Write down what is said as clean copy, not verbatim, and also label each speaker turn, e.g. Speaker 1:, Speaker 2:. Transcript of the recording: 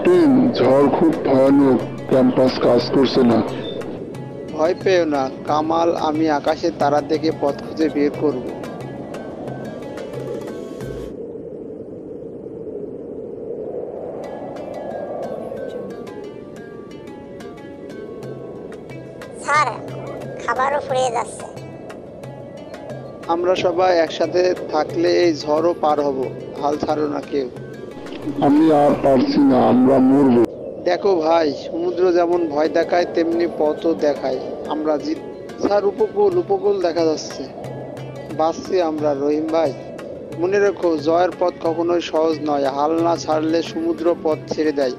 Speaker 1: Captain, ঝড় খুব ভয়ানক, ক্যাম্পাস কাজ করছে না।
Speaker 2: ভয় পেও না কামাল, আমি আকাশের তারা থেকে পথ খুঁজে বের করব।
Speaker 3: স্যার, খাবারও ফুরিয়ে যাচ্ছে।
Speaker 2: আমরা সবাই একসাথে থাকলে এই ঝড়ও পার হব। হাল ছাড়ো না কেউ।
Speaker 1: আমি আর পারছি না, আমরা মরবো।
Speaker 2: দেখো ভাই, সমুদ্র যেমন ভয় দেখায় তেমনি পথও দেখায়। আমরা জিত। স্যার, উপকূল উপকূল দেখা যাচ্ছে। বাঁচছি আমরা রহিম ভাই। মনে রেখো, জয়ের পথ কখনোই সহজ নয়। হাল না ছাড়লে সমুদ্র পথ ছেড়ে দেয়।